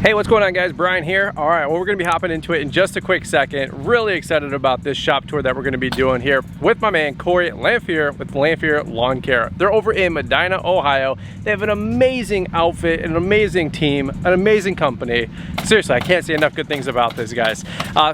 Hey, what's going on, guys? Brian here. All right, well, we're going to be hopping into it in just a quick second. Really excited about this shop tour that we're going to be doing here with my man Kory Lamphere with Lamphere Lawn Care. They're over in Medina, Ohio. They have an amazing outfit, an amazing team, an amazing company. Seriously, I can't say enough good things about this, guys.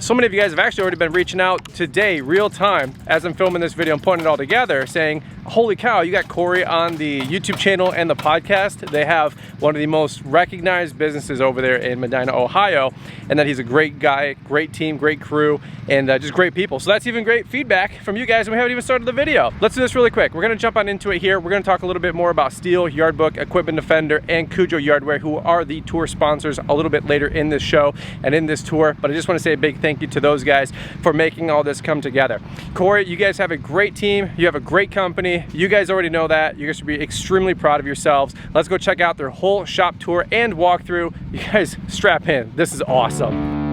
So many of you guys have actually already been reaching out today, real time, as I'm filming this video and putting it all together, saying, holy cow, you got Kory on the YouTube channel and the podcast. They have one of the most recognized businesses over there in Medina, Ohio, and that he's a great guy, great team, great crew, and just great people. So that's even great feedback from you guys, and we haven't even started the video. Let's do this really quick. We're gonna jump on into it here. We're gonna talk a little bit more about Steel, Yardbook, Equipment Defender, and Cujo Yardware, who are the tour sponsors a little bit later in this show and in this tour. But I just wanna say a big thank you to those guys for making all this come together. Kory, you guys have a great team. You have a great company. You guys already know that. You guys should be extremely proud of yourselves. Let's go check out their whole shop tour and walkthrough. You guys strap in. This is awesome.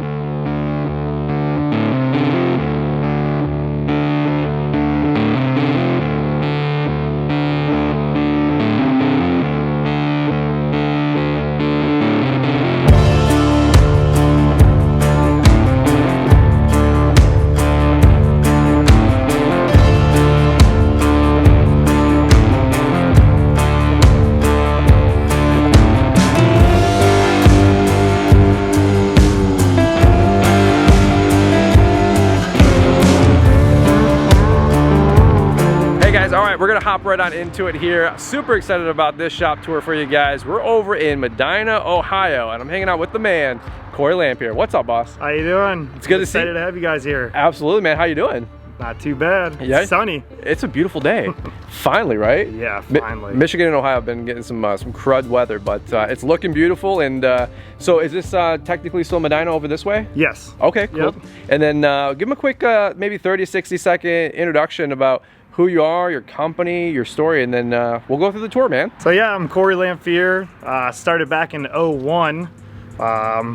We're gonna hop right on into it here. Super excited about this shop tour for you guys. We're over in Medina, Ohio, and I'm hanging out with the man, Kory Lamphere. What's up, boss? How you doing? It's good to see you. Excited to have you guys here. Absolutely, man. How you doing? Not too bad. Yeah? It's sunny. It's a beautiful day. Finally, right? Yeah, finally. Michigan and Ohio have been getting some crud weather, but it's looking beautiful. And so is this technically still Medina over this way? Yes. Okay, cool. Yep. And then give them a quick maybe 30, 60 second introduction about who you are, your company, your story, and then we'll go through the tour, man. So yeah, I'm Kory Lamphere. Started back in '01.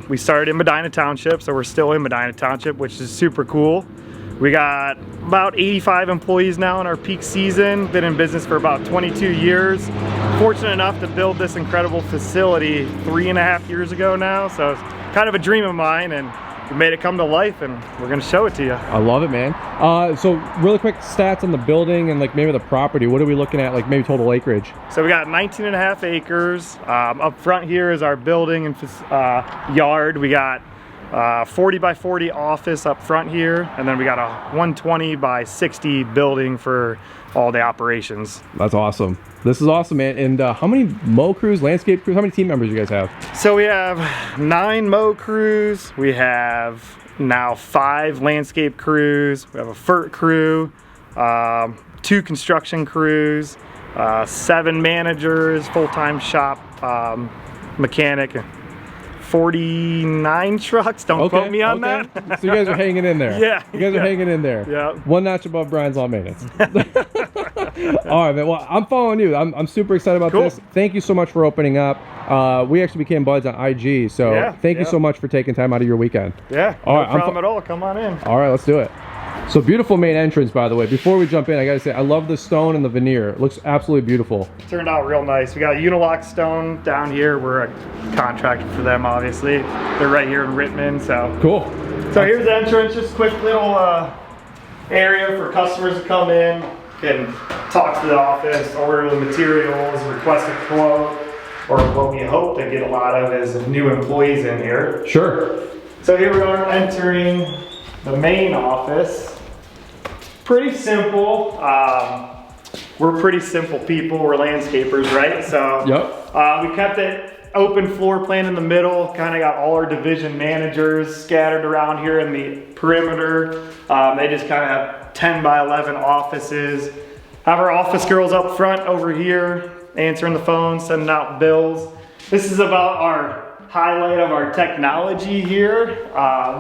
We started in Medina Township, so we're still in Medina Township, which is super cool. We got about 85 employees now in our peak season. Been in business for about 22 years. Fortunate enough to build this incredible facility 3.5 years ago now, so it's kind of a dream of mine, and we made it come to life, and we're gonna show it to you. I love it, man. So really quick stats on the building and like maybe the property. What are we looking at, like maybe total acreage? So we got 19.5 acres. Up front here is our building and yard. We got 40 by 40 office up front here, and then we got a 120 by 60 building for all the operations. That's awesome. This is awesome, man. And how many mow crews, landscape crews, how many team members you guys have? So we have 9 mow crews. We have now 5 landscape crews. We have a FERT crew, 2 construction crews, 7 managers, full-time shop mechanic, 49 trucks. Don't quote me on that. So you guys are hanging in there. Yeah. You guys are hanging in there. Yeah. One notch above Brian's lawn maintenance. All right, man. Well, I'm following you. I'm super excited about this. Thank you so much for opening up. We actually became buds on IG, so thank you so much for taking time out of your weekend. Yeah, no problem at all. Come on in. All right, let's do it. So beautiful main entrance, by the way. Before we jump in, I gotta say, I love the stone and the veneer. It looks absolutely beautiful. Turned out real nice. We got a Unilock stone down here. We're a contractor for them, obviously. They're right here in Richmond, so. Cool. So here's the entrance, just a quick little area for customers to come in, can talk to the office, order the materials, request a quote, or what we hope to get a lot of is new employees in here. Sure. So here we are entering the main office. Pretty simple. We're pretty simple people. We're landscapers, right? So we kept it open floor plan in the middle. Kind of got all our division managers scattered around here in the perimeter. They just kind of have 10 by 11 offices. Have our office girls up front over here, answering the phone, sending out bills. This is about our highlight of our technology here.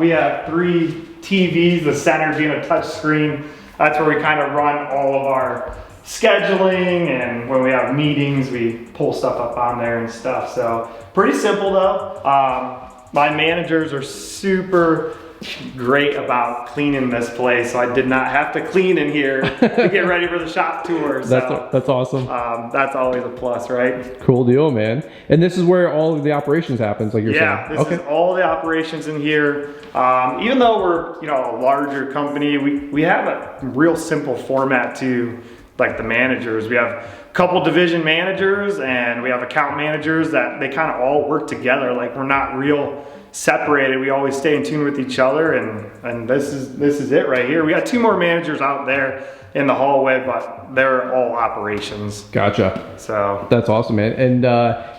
We have 3 TVs, the center being a touch screen. That's where we kind of run all of our scheduling, and when we have meetings, we pull stuff up on there and stuff. So pretty simple though. My managers are super great about cleaning this place, so I did not have to clean in here to get ready for the shop tour. So, that's awesome. That's always a plus, right? Cool deal, man. And this is where all of the operations happens, like you're saying. Yeah, this is all the operations in here. Even though we're a larger company, we have a real simple format to like the managers. We have a couple division managers and we have account managers that they kind of all work together. Like we're not real separated. We always stay in tune with each other, and this is it right here. We got 2 more managers out there in the hallway, but they're all operations. Gotcha. So that's awesome, man. And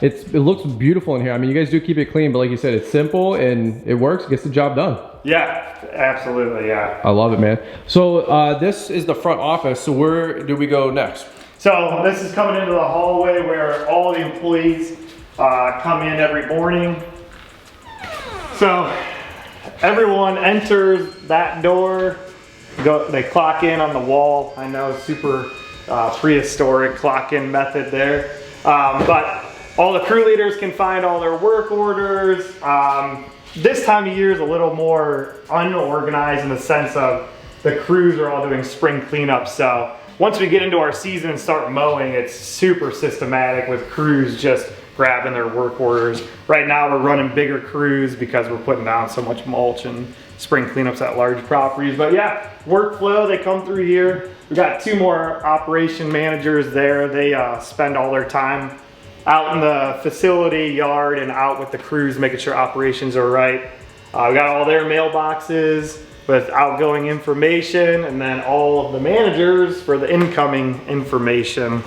it looks beautiful in here. I mean, you guys do keep it clean, but like you said, it's simple and it works, gets the job done. Yeah, absolutely, yeah. I love it, man. So this is the front office. So where do we go next? So this is coming into the hallway where all the employees come in every morning. So everyone enters that door, they clock in on the wall. I know, super prehistoric clock-in method there. But all the crew leaders can find all their work orders. This time of year is a little more unorganized in the sense of the crews are all doing spring cleanup. So once we get into our season and start mowing, it's super systematic with crews just grabbing their work orders. Right now we're running bigger crews because we're putting down so much mulch and spring cleanups at large properties. But yeah, workflow, they come through here. We got 2 more operation managers there. They spend all their time out in the facility yard and out with the crews, making sure operations are right. We got all their mailboxes with outgoing information, and then all of the managers for the incoming information.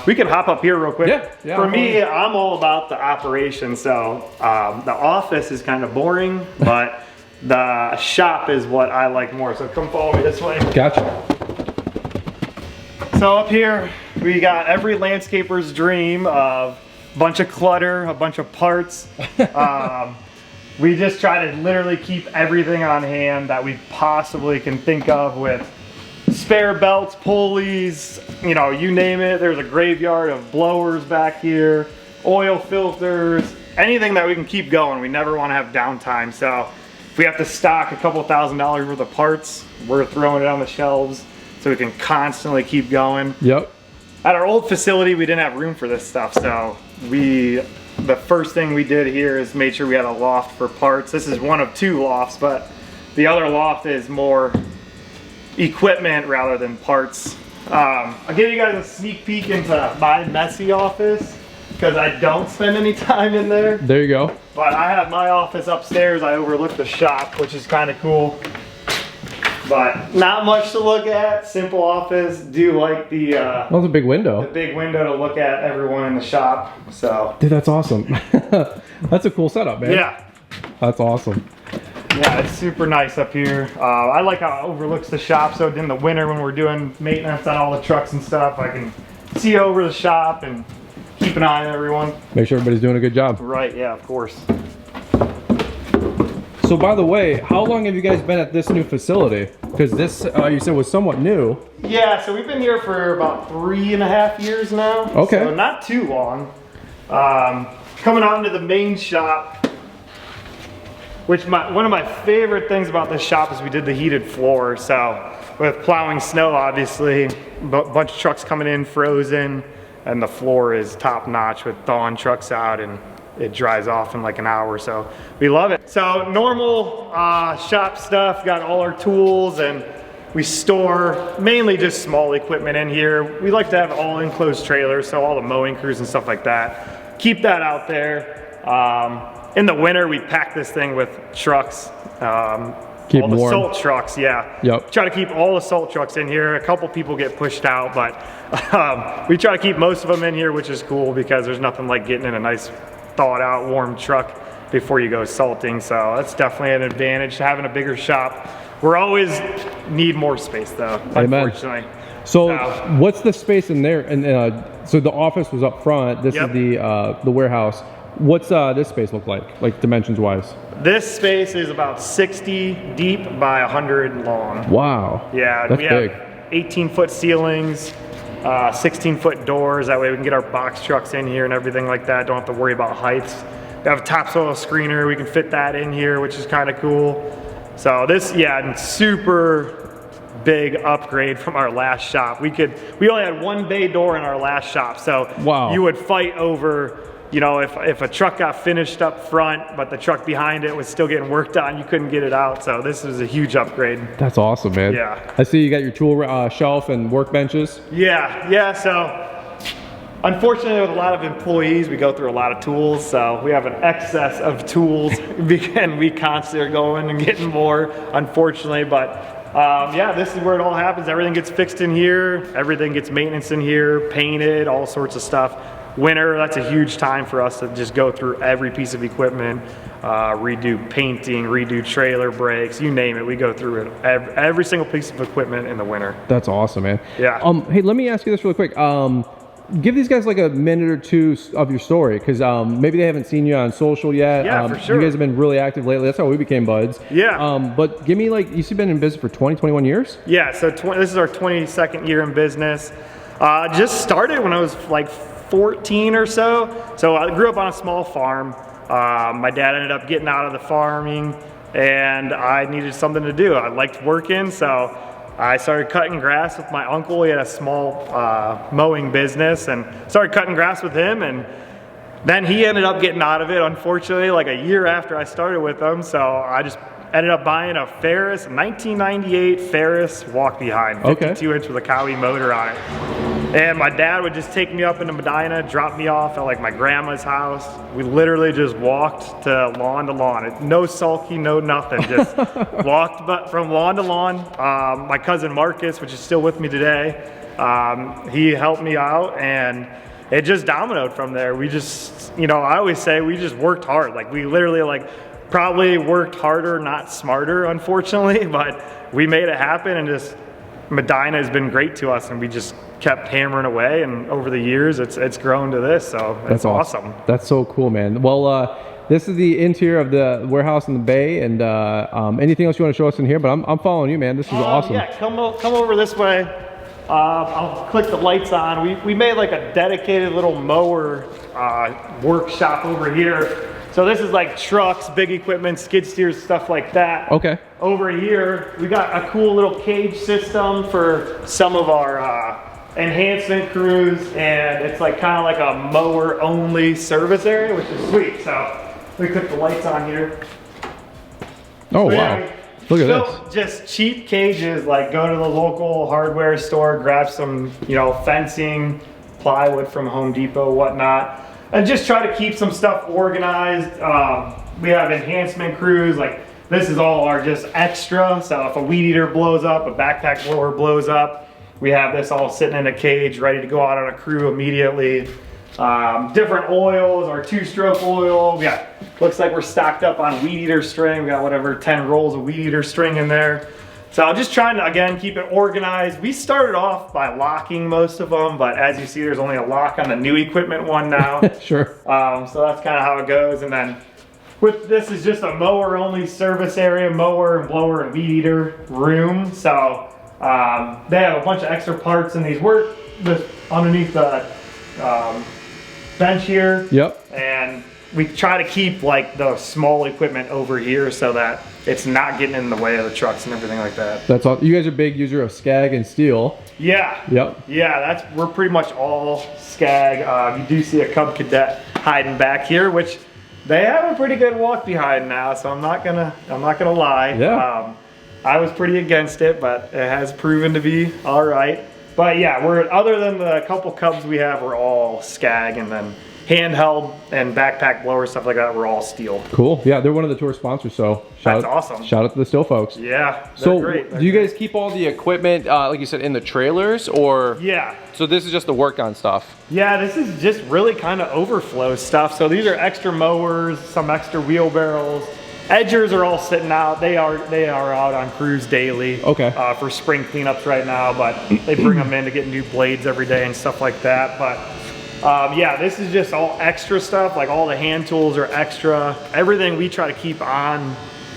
We can hop up here real quick. Yeah, for me, I'm all about the operation. So the office is kind of boring, but the shop is what I like more. So come follow me this way. Gotcha. So up here, we got every landscaper's dream of a bunch of clutter, a bunch of parts. We just try to literally keep everything on hand that we possibly can think of, with spare belts, pulleys, you name it. There's a graveyard of blowers back here, oil filters, anything that we can keep going. We never want to have downtime. So if we have to stock a couple $1,000s worth of parts, we're throwing it on the shelves so we can constantly keep going. Yep. At our old facility, we didn't have room for this stuff. So the first thing we did here is made sure we had a loft for parts. This is one of 2 lofts, but the other loft is more equipment rather than parts. I'll give you guys a sneak peek into my messy office because I don't spend any time in there. There you go. But I have my office upstairs. I overlook the shop, which is kind of cool. But not much to look at. Simple office. Do like the that's a big window. The big window to look at everyone in the shop. So dude, that's awesome. That's a cool setup, man. Yeah. That's awesome. Yeah, it's super nice up here. I like how it overlooks the shop, so in the winter when we're doing maintenance on all the trucks and stuff, I can see over the shop and keep an eye on everyone. Make sure everybody's doing a good job. Right, yeah, of course. So by the way, how long have you guys been at this new facility? Because this, you said, was somewhat new. Yeah, so we've been here for about 3.5 years now. Okay. So not too long. Coming out into the main shop, which one of my favorite things about this shop is we did the heated floor. So with plowing snow, obviously, a bunch of trucks coming in frozen, and the floor is top notch with thawing trucks out, and it dries off in like an hour. So we love it. So normal shop stuff, got all our tools, and we store mainly just small equipment in here. We like to have all enclosed trailers, so all the mowing crews and stuff like that. Keep that out there. In the winter, we pack this thing with trucks. Keep all the warm. salt trucks, yeah. Yep. Try to keep all the salt trucks in here. A couple people get pushed out, but we try to keep most of them in here, which is cool because there's nothing like getting in a nice thawed out warm truck before you go salting. So that's definitely an advantage to having a bigger shop. We're always need more space though, unfortunately. So what's the space in there? And so the office was up front. This is the warehouse. What's this space look like dimensions wise? This space is about 60 deep by 100 long. Wow. Yeah, that's we big. have 18-foot ceilings, 16-foot doors. That way we can get our box trucks in here and everything like that. Don't have to worry about heights. We have a topsoil screener. We can fit that in here, which is kind of cool. So this, yeah, super big upgrade from our last shop. We only had one bay door in our last shop, so you would fight over, you know, if a truck got finished up front, but the truck behind it was still getting worked on, you couldn't get it out. So this is a huge upgrade. That's awesome, man. Yeah. I see you got your tool shelf and workbenches. Yeah. So unfortunately, with a lot of employees, we go through a lot of tools. So we have an excess of tools, and we constantly are going and getting more, unfortunately. But yeah, this is where it all happens. Everything gets fixed in here. Everything gets maintenance in here, painted, all sorts of stuff. Winter, that's a huge time for us to just go through every piece of equipment, redo painting, redo trailer brakes, you name it. We go through it, every single piece of equipment in the winter. That's awesome, man. Yeah. Hey, let me ask you this really quick. Give these guys like a minute or two of your story, because maybe they haven't seen you on social yet. Yeah, for sure. You guys have been really active lately. That's how we became buds. Yeah. But give me, like, you've been in business for 21 years? Yeah, so this is our 22nd year in business. Just started when I was like 14 or so. So I grew up on a small farm. My dad ended up getting out of the farming, and I needed something to do. I liked working, so I started cutting grass with my uncle. He had a small mowing business, and started cutting grass with him, and then he ended up getting out of it, unfortunately, like a year after I started with him. So I just ended up buying a Ferris, 1998 Ferris walk-behind, 52-inch with a Kory motor on it. And my dad would just take me up into Medina, drop me off at like my grandma's house. We literally just walked to lawn. No sulky, no nothing, just walked from lawn to lawn. My cousin Marcus, which is still with me today, he helped me out, and it just dominoed from there. We just, you know, I always say we just worked hard. Like, we literally probably worked harder, not smarter, unfortunately, but we made it happen, and just Medina has been great to us, and we just kept hammering away, and over the years it's grown to this, so that's awesome. That's so cool, man. Well, this is the interior of the warehouse in the bay, and anything else you want to show us in here? But I'm following you, man. This is awesome. Yeah, come over this way. I'll click the lights on. We made like a dedicated little mower workshop over here. So this is like trucks, big equipment, skid steers, stuff like that. Okay. Over here, we got a cool little cage system for some of our enhancement crews, and it's like kind of like a mower only service area, which is sweet. So we put the lights on here. Oh, wow. Look at this. Just cheap cages, like go to the local hardware store, grab some, you know, fencing, plywood from Home Depot, whatnot, and just try to keep some stuff organized. We have enhancement crews, like this is all our just extra. So if a weed eater blows up, a backpack blower blows up, we have this all sitting in a cage ready to go out on a crew immediately. Different oils, our 2-stroke oil. Yeah, looks like we're stocked up on weed eater string. We got whatever 10 rolls of weed eater string in there. So I'm just trying to, again, keep it organized. We started off by locking most of them, but as you see, there's only a lock on the new equipment one now. Sure. So that's kind of how it goes. And then with this is just a mower only service area, mower and blower and weed eater room. So they have a bunch of extra parts in these underneath the bench here. Yep. And we try to keep like the small equipment over here so that it's not getting in the way of the trucks and everything like that. That's all. You guys are big user of Skag and steel. Yeah. Yep. Yeah, we're pretty much all Skag. You do see a Cub Cadet hiding back here, which they have a pretty good walk behind now, so I'm not gonna lie. Yeah. I was pretty against it, but it has proven to be all right. But yeah, other than the couple Cubs we have, we're all Skag, and then handheld and backpack blower, stuff like that, we're all steel. Cool. Yeah, they're one of the tour sponsors, so that's awesome. Shout out to the steel folks. Yeah, so great. Do you guys keep all the equipment, like you said, in the trailers, or? Yeah. So this is just the work on stuff? Yeah, this is just really kind of overflow stuff. So these are extra mowers, some extra wheelbarrows. Edgers are all sitting out. They are out on crews daily. Okay. For spring cleanups right now, but they bring them in to get new blades every day and stuff like that. But yeah, this is just all extra stuff. Like all the hand tools are extra. Everything we try to keep on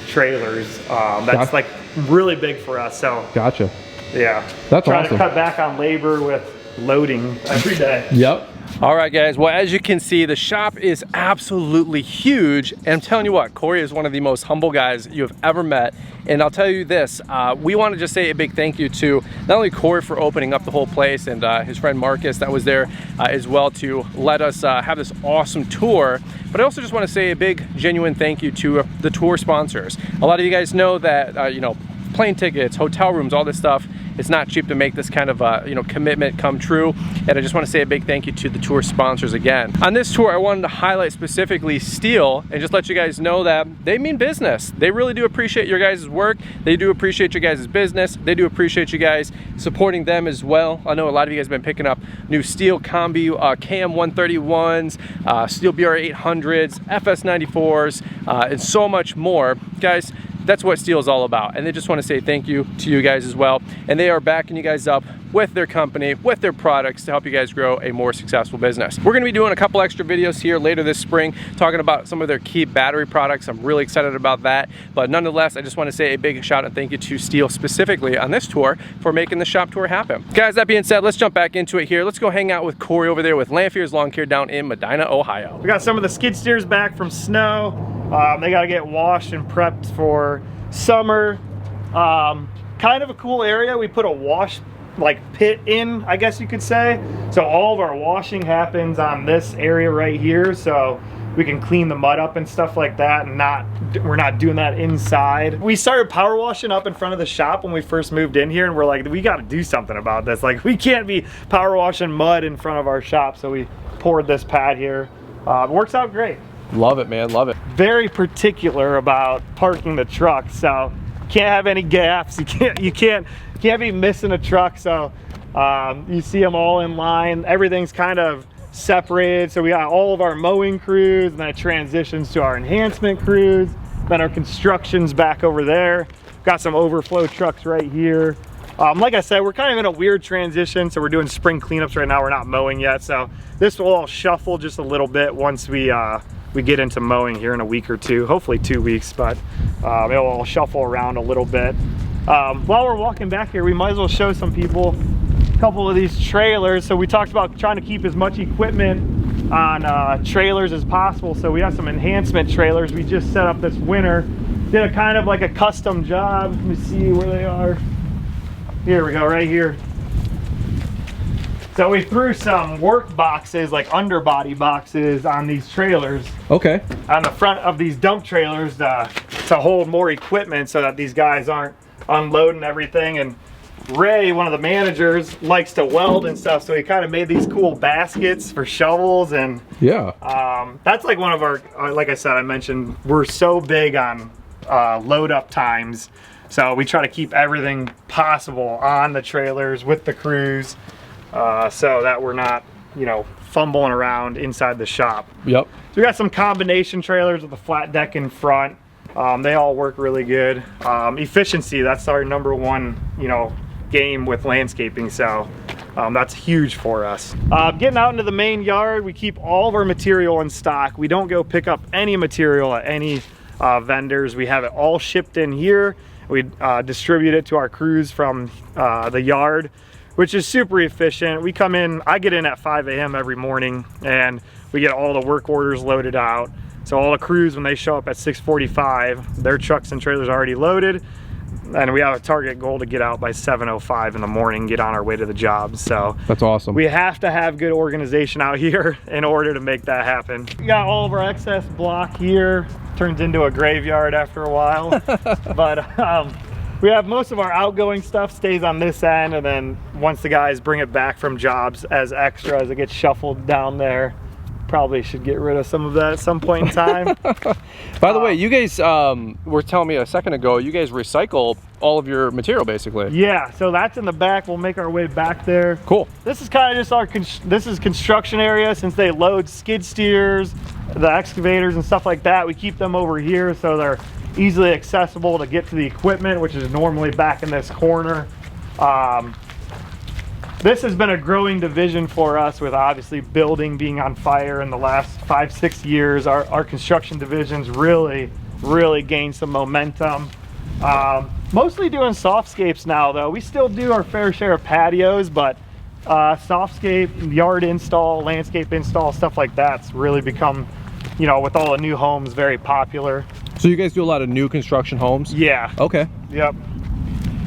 trailers. That's like really big for us. So gotcha. Yeah. That's trying awesome. to cut back on labor with loading every day. Yep. All right, guys, well, as you can see, the shop is absolutely huge, and I'm telling you what, Kory is one of the most humble guys you have ever met. And I'll tell you this, we want to just say a big thank you to not only Kory for opening up the whole place, and his friend Marcus that was there as well to let us have this awesome tour, but I also just want to say a big genuine thank you to the tour sponsors. A lot of you guys know that you know, plane tickets, hotel rooms, all this stuff, it's not cheap to make this kind of you know, commitment come true. And I just want to say a big thank you to the tour sponsors again. On this tour, I wanted to highlight specifically Stihl and just let you guys know that they mean business. They really do appreciate your guys' work. They do appreciate your guys' business. They do appreciate you guys supporting them as well. I know a lot of you guys have been picking up new Stihl Combi KM131s, Stihl BR800s, FS94s, and so much more. Guys, that's what Stihl is all about, and they just want to say thank you to you guys as well. And they are backing you guys up with their company, with their products to help you guys grow a more successful business. We're going to be doing a couple extra videos here later this spring talking about some of their key battery products. I'm really excited about that, but nonetheless, I just want to say a big shout out and thank you to Stihl specifically on this tour for making the shop tour happen. Guys, that being said, let's jump back into it here. Let's go hang out with Kory over there with Lamphear's Lawn Care down in Medina, Ohio. We got some of the skid steers back from snow. They got to get washed and prepped for summer. Kind of a cool area. We put a wash pit in, I guess you could say. So all of our washing happens on this area right here, so we can clean the mud up and stuff like that, and we're not doing that inside. We started power washing up in front of the shop when we first moved in here, and we're like, we got to do something about this. Like, we can't be power washing mud in front of our shop, so we poured this pad here. It works out great. Love it, man, love it. Very particular about parking the truck, so can't have any gaps. You can't be missing a truck. So you see them all in line. Everything's kind of separated. So we got all of our mowing crews, and then it transitions to our enhancement crews. Then our construction's back over there. Got some overflow trucks right here. Like I said, we're kind of in a weird transition. So we're doing spring cleanups right now. We're not mowing yet. So this will all shuffle just a little bit once we get into mowing here in a week or two, hopefully 2 weeks, but it'll all shuffle around a little bit. While we're walking back here, we might as well show some people a couple of these trailers. So we talked about trying to keep as much equipment on trailers as possible. So we have some enhancement trailers we just set up this winter. Did a kind of like a custom job. Let me see where they are. Here we go, right here. So we threw some work boxes, like underbody boxes, on these trailers. Okay. On the front of these dump trailers to hold more equipment so that these guys aren't unloading everything. And Ray, one of the managers, likes to weld and stuff, so he kind of made these cool baskets for shovels. And yeah, that's like one of our, like I said, I mentioned, we're so big on load up times. So we try to keep everything possible on the trailers with the crews. So that we're not, you know, fumbling around inside the shop. Yep. So we got some combination trailers with a flat deck in front. They all work really good. Efficiency, that's our #1, you know, game with landscaping. So that's huge for us. Getting out into the main yard, we keep all of our material in stock. We don't go pick up any material at any vendors. We have it all shipped in here. We distribute it to our crews from the yard, which is super efficient. We come in, I get in at 5 a.m. every morning, and we get all the work orders loaded out. So all the crews, when they show up at 6:45, their trucks and trailers are already loaded, and we have a target goal to get out by 7:05 in the morning, get on our way to the job. So that's awesome. We have to have good organization out here in order to make that happen. We got all of our excess block here. Turns into a graveyard after a while. But we have most of our outgoing stuff stays on this end, and then once the guys bring it back from jobs as extra, as it gets shuffled down there, probably should get rid of some of that at some point in time. By the way, you guys were telling me a second ago, you guys recycle all of your material basically. Yeah, so that's in the back. We'll make our way back there. Cool. This is kind of just our, this is construction area. Since they load skid steers, the excavators and stuff like that, we keep them over here so they're easily accessible to get to the equipment, which is normally back in this corner. This has been a growing division for us, with obviously building being on fire in the last 5-6 years. Our construction division's really gained some momentum. Mostly doing softscapes now though. We still do our fair share of patios, but Softscape, yard install, landscape install, stuff like that's really become, you know, with all the new homes, very popular. So you guys do a lot of new construction homes? Yeah. Okay. Yep.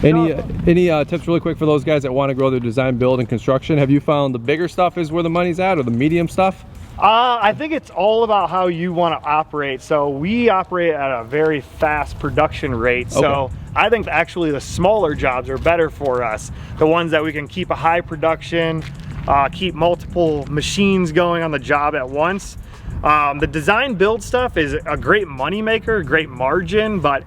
Any tips really quick for those guys that want to grow their design, build, and construction? Have you found the bigger stuff is where the money's at, or the medium stuff? I think it's all about how you want to operate. So we operate at a very fast production rate. Okay. So I think actually the smaller jobs are better for us. The ones that we can keep a high production, keep multiple machines going on the job at once. The design build stuff is a great money maker, great margin, but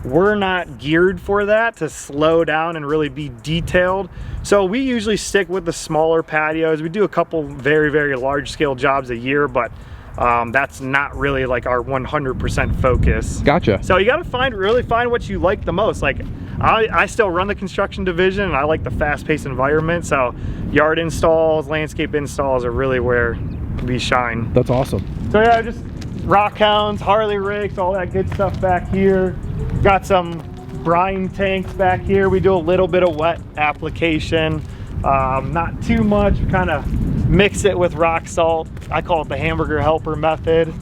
we're not geared for that, to slow down and really be detailed. So we usually stick with the smaller patios. We do a couple very, very large scale jobs a year, but that's not really like our 100% focus. Gotcha. So you got to really find what you like the most. Like I still run the construction division, and I like the fast-paced environment. So yard installs, landscape installs are really where we shine. That's awesome. So yeah, just rock hounds, Harley rakes, all that good stuff back here. Got some brine tanks back here. We do a little bit of wet application, not too much. We kind of mix it with rock salt. I call it the hamburger helper method.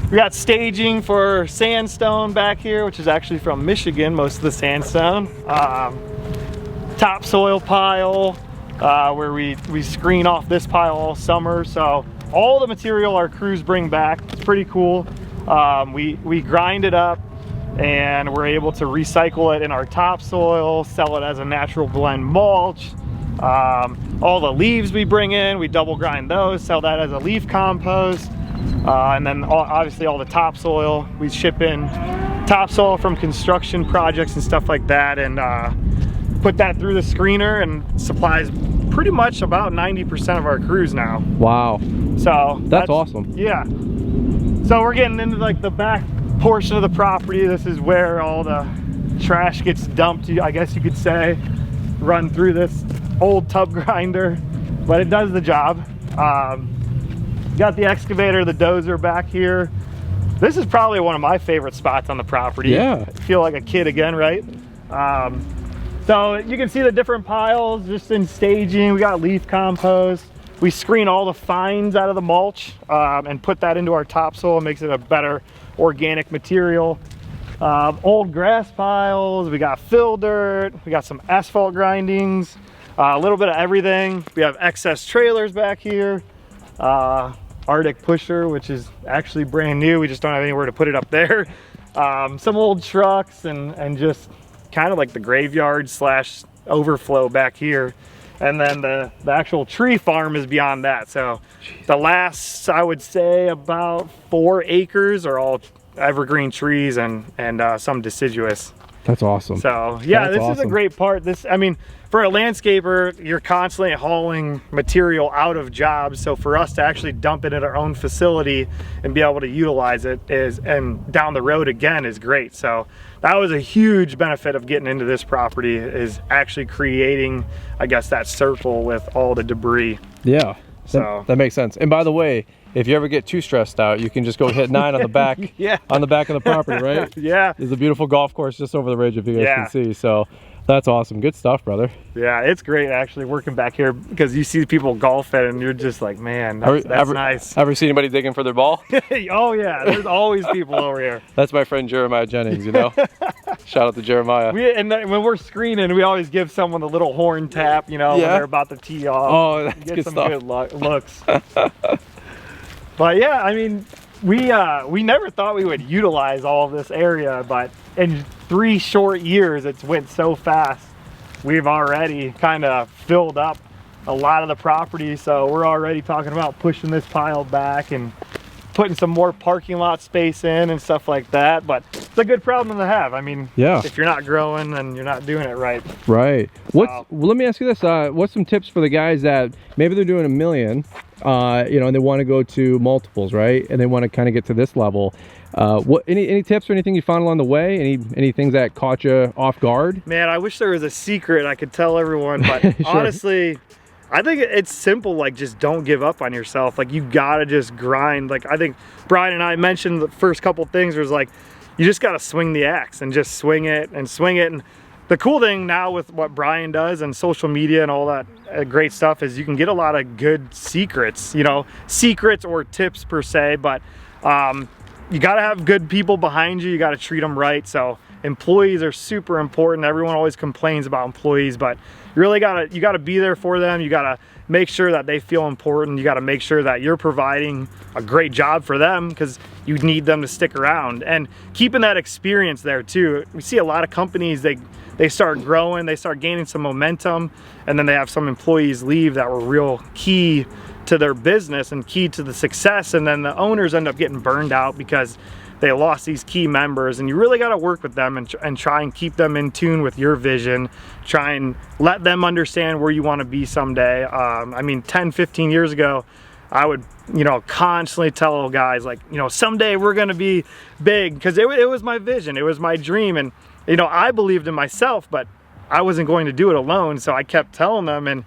We got staging for sandstone back here, which is actually from Michigan, most of the sandstone. Topsoil pile, where we screen off this pile all summer. So all the material our crews bring back, it's pretty cool. We grind it up, and we're able to recycle it in our topsoil, sell it as a natural blend mulch. All the leaves we bring in, we double grind those, sell that as a leaf compost. And then obviously all the topsoil, we ship in topsoil from construction projects and stuff like that, and put that through the screener, and supplies pretty much about 90% of our crews now. Wow. So that's awesome. Yeah. So we're getting into like the back portion of the property. This is where all the trash gets dumped, I guess you could say. Run through this old tub grinder, but it does the job. Got the excavator, the dozer back here. This is probably one of my favorite spots on the property. Yeah. I feel like a kid again, right? So you can see the different piles just in staging. We got leaf compost. We screen all the fines out of the mulch and put that into our topsoil. It makes it a better organic material. Old grass piles, we got fill dirt, we got some asphalt grindings, a little bit of everything. We have excess trailers back here. Arctic pusher, which is actually brand new. We just don't have anywhere to put it up there. Some old trucks, and just kind of like the graveyard slash overflow back here. And then the actual tree farm is beyond that. So the last, I would say, about 4 acres are all evergreen trees and some deciduous. That's awesome. So yeah, this is a great part. I mean, for a landscaper, you're constantly hauling material out of jobs. So for us to actually dump it at our own facility and be able to utilize it and down the road again is great. So that was a huge benefit of getting into this property, is actually creating, I guess, that circle with all the debris. Yeah, so that makes sense. And by the way, if you ever get too stressed out, you can just go hit 9 on the back, yeah, on the back of the property, right? Yeah. There's a beautiful golf course just over the ridge, if you guys can see. So that's awesome. Good stuff, brother. Yeah, it's great actually working back here, because you see people golfing and you're just like, man, that's nice. Ever see anybody digging for their ball? Oh yeah, there's always people over here. That's my friend Jeremiah Jennings, you know. Shout out to Jeremiah. And when we're screening, we always give someone a little horn tap, you know, when they're about to tee off. Oh, that's get good some stuff. Good looks. But yeah, I mean, we never thought we would utilize all of this area, but in 3 short years, it's went so fast. We've already kind of filled up a lot of the property, so we're already talking about pushing this pile back and putting some more parking lot space in and stuff like that. But it's a good problem to have. I mean, yeah, if you're not growing, then you're not doing it right. Right. Well, let me ask you this. What's some tips for the guys that maybe they're doing $1 million, you know, and they want to go to multiples, right? And they want to kind of get to this level. Any tips or anything you found along the way? Any things that caught you off guard? Man, I wish there was a secret I could tell everyone, but sure. Honestly, I think it's simple. Like, just don't give up on yourself. Like, you gotta just grind. Like, I think Brian and I mentioned the first couple things was like, you just gotta swing the axe and just swing it. And the cool thing now with what Brian does and social media and all that great stuff is you can get a lot of good secrets, you know, secrets or tips per se, but you got to have good people behind you. You got to treat them right. So employees are super important. Everyone always complains about employees, but you really you got to be there for them. You got to make sure that they feel important. You got to make sure that you're providing a great job for them because you need them to stick around, and keeping that experience there too. We see a lot of companies, they start growing, they start gaining some momentum, and then they have some employees leave that were real key to their business and key to the success, and then the owners end up getting burned out because they lost these key members. And you really got to work with them and try and keep them in tune with your vision, try and let them understand where you want to be someday. I mean, 10-15 years ago, I would, you know, constantly tell guys like, you know, someday we're going to be big, because it was my vision, it was my dream, and you know, I believed in myself, but I wasn't going to do it alone, so I kept telling them, and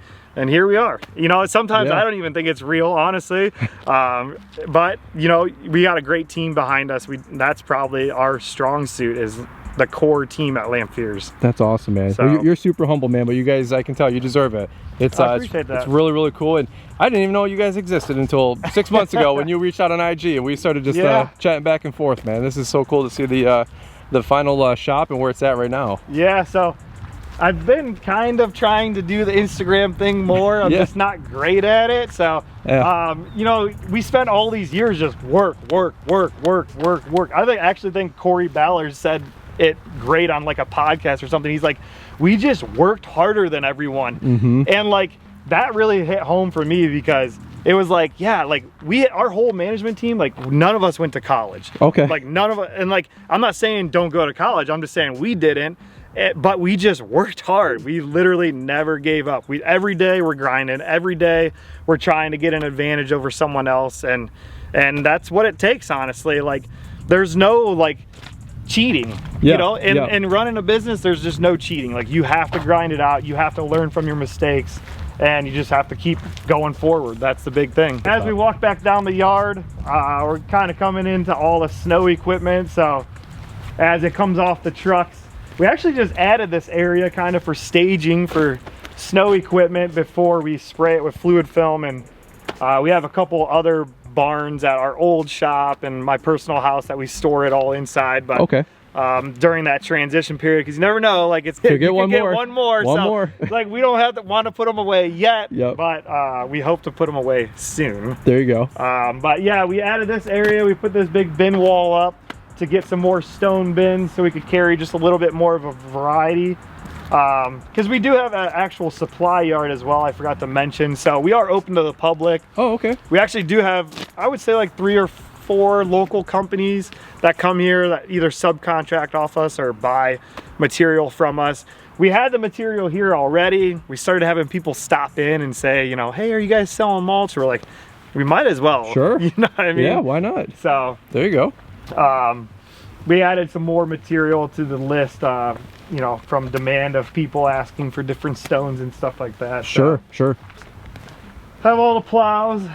here we are. You know, sometimes I don't even think it's real, honestly. But you know, we got a great team behind us. That's probably our strong suit, is the core team at Lamphere's. That's awesome, man. So, well, you're super humble, man, but you guys, I can tell you deserve it. It's I appreciate that. It's really, really cool, and I didn't even know you guys existed until 6 months ago when you reached out on IG and we started just chatting back and forth, man. This is so cool to see the final shop and where it's at right now. Yeah, so I've been kind of trying to do the Instagram thing more. I'm just not great at it. So, you know, we spent all these years just work. I actually think Kory Ballard said it great on like a podcast or something. He's like, we just worked harder than everyone. And like, that really hit home for me, because it was like, yeah, like our whole management team, like none of us went to college. Like none of us, and like, I'm not saying don't go to college. I'm just saying we didn't. But we just worked hard. We literally never gave up. Every day we're grinding. Every day we're trying to get an advantage over someone else, and that's what it takes, honestly. Like, there's no like cheating, you know. In running a business, there's just no cheating. Like, you have to grind it out. You have to learn from your mistakes, and you just have to keep going forward. That's the big thing. As we walk back down the yard, we're kind of coming into all the snow equipment. So as it comes off the trucks, we actually just added this area kind of for staging for snow equipment before we spray it with fluid film. And we have a couple other barns at our old shop and my personal house that we store it all inside. But during that transition period, because you never know, like you could get one more. Like, we don't want to put them away yet, but we hope to put them away soon. There you go. But yeah, we added this area. We put this big bin wall up to get some more stone bins so we could carry just a little bit more of a variety, because we do have an actual supply yard as well, I forgot to mention. So we are open to the public. We actually do have, I would say, like 3 or 4 local companies that come here that either subcontract off us or buy material from us. We had the material here already. We started having people stop in and say, you know, hey, are you guys selling mulch? We're like, we might as well. Sure. You know what I mean? Yeah, why not? So there you go. We added some more material to the list, you know, from demand of people asking for different stones and stuff like that. Sure. Have all the plows.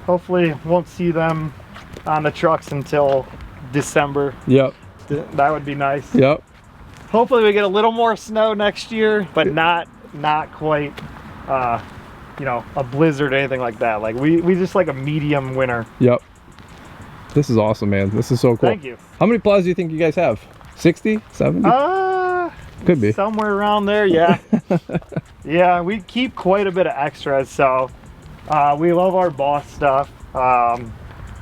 Hopefully won't see them on the trucks until December. That would be nice. Hopefully we get a little more snow next year, but not quite, you know, a blizzard or anything like that. Like, we just like a medium winter. This is awesome, man. This is so cool. Thank you. How many plows do you think you guys have? 60, 70? Could be somewhere around there. Yeah, we keep quite a bit of extras. So we love our Boss stuff.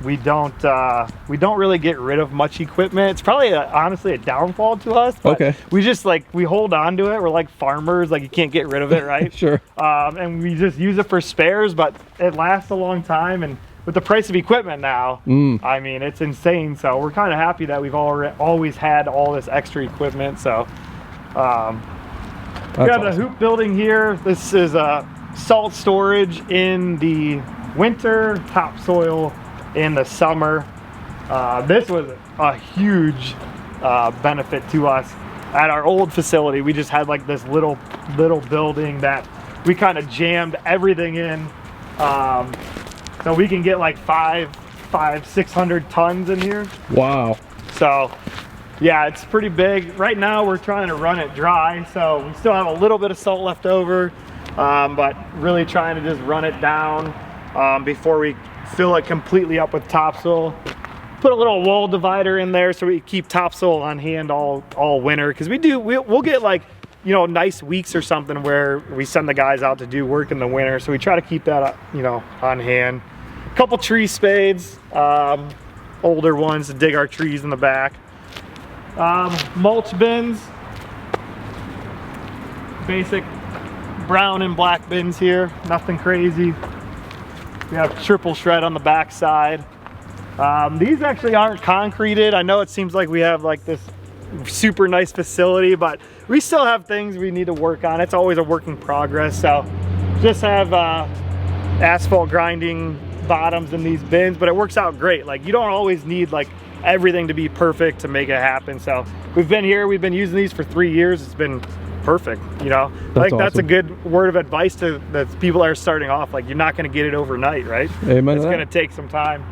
We don't really get rid of much equipment. It's probably honestly a downfall to us, but we just we hold on to it. We're like farmers, like you can't get rid of it, right? And we just use it for spares, but it lasts a long time. And with the price of equipment now, I mean, it's insane. So we're kind of happy that we've always had all this extra equipment. So we got the hoop building here. This is salt storage in the winter, topsoil in the summer. This was a huge benefit to us at our old facility. We just had like this little building that we kind of jammed everything in. So we can get like 500-600 tons in here. Wow. So Yeah, it's pretty big. Right now we're trying to run it dry, so we still have a little bit of salt left over, but really trying to just run it down before we fill it completely up with topsoil. Put a little wall divider in there so we keep topsoil on hand all winter, because we'll get like, you know, nice weeks or something where we send the guys out to do work in the winter, so we try to keep that, you know, on hand. A couple tree spades, older ones to dig our trees in the back. Mulch bins, basic brown and black bins here, nothing crazy. We have triple shred on the back side. These actually aren't concreted. I know it seems like we have like this super nice facility, but we still have things we need to work on. It's always a work in progress. So just have asphalt grinding bottoms in these bins, but it works out great. Like, you don't always need like everything to be perfect to make it happen. So we've been using these for 3 years. It's been perfect, you know. That's awesome. That's a good word of advice to the people that are starting off. Like, you're not going to get it overnight, right? Amen. It's going to take some time.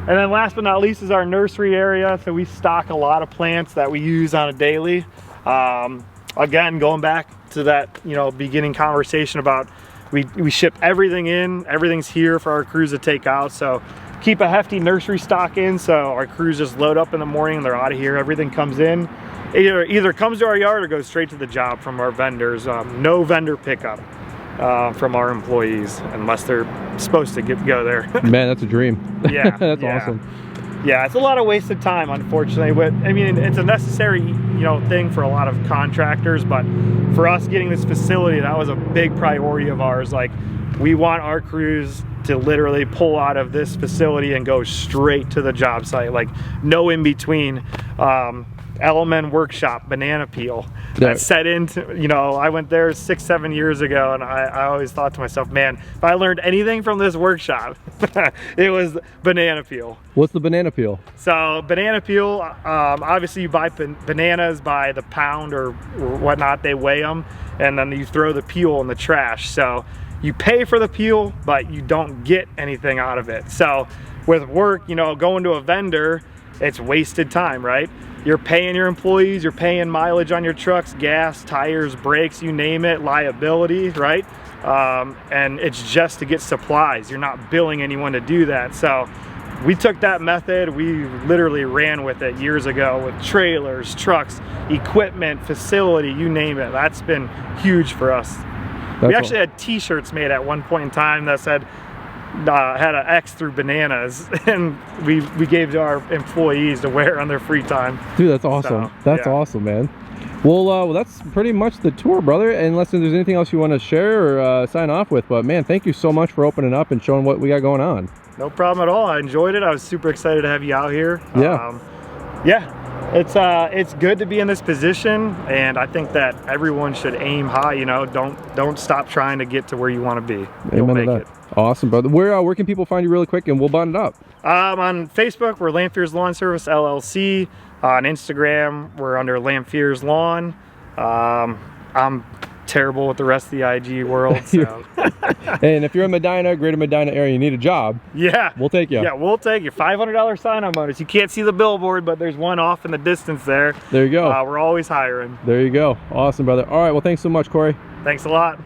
And then last but not least is our nursery area. So we stock a lot of plants that we use on a daily. Again, going back to that, you know, beginning conversation about we ship everything in, everything's here for our crews to take out. So keep a hefty nursery stock in, so our crews just load up in the morning and they're out of here. Everything comes in, either comes to our yard or goes straight to the job from our vendors. No vendor pickup from our employees unless they're supposed to go there. Man, that's a dream. Yeah, that's awesome. Yeah, it's a lot of wasted time, unfortunately. But I mean, it's a necessary, you know, thing for a lot of contractors. But for us getting this facility, that was a big priority of ours. Like, we want our crews to literally pull out of this facility and go straight to the job site. Like, no in between. LMN workshop, banana peel. That set into, you know, I went there 6-7 years ago, and I always thought to myself, man, if I learned anything from this workshop, it was banana peel. What's the banana peel? So banana peel, obviously you buy bananas by the pound or whatnot, they weigh them, and then you throw the peel in the trash. So you pay for the peel, but you don't get anything out of it. So with work, you know, going to a vendor, it's wasted time, right? You're paying your employees, you're paying mileage on your trucks, gas, tires, brakes, you name it, liability, right? And it's just to get supplies. You're not billing anyone to do that. So we took that method, we literally ran with it years ago with trailers, trucks, equipment, facility, you name it. That's been huge for us. We actually had t-shirts made at one point in time that said, had an X through bananas, and we gave to our employees to wear on their free time. Dude, that's awesome. So, that's awesome, man. Well, that's pretty much the tour, brother, unless there's anything else you want to share or sign off with. But man, thank you so much for opening up and showing what we got going on. No problem at all. I enjoyed it. I was super excited to have you out here. Yeah. It's good to be in this position, and I think that everyone should aim high. You know, don't stop trying to get to where you want to be. You'll make it. Awesome, brother. Where can people find you really quick, and we'll button it up? On Facebook, we're Lamphear's Lawn Service LLC. On Instagram, we're under Lamphear's Lawn. I'm terrible with the rest of the IG world. So. And if you're in Medina, greater Medina area, you need a job. Yeah. We'll take you. Yeah, we'll take you. $500 sign-on bonus. You can't see the billboard, but there's one off in the distance there. There you go. We're always hiring. There you go. Awesome, brother. All right, well, thanks so much, Kory. Thanks a lot.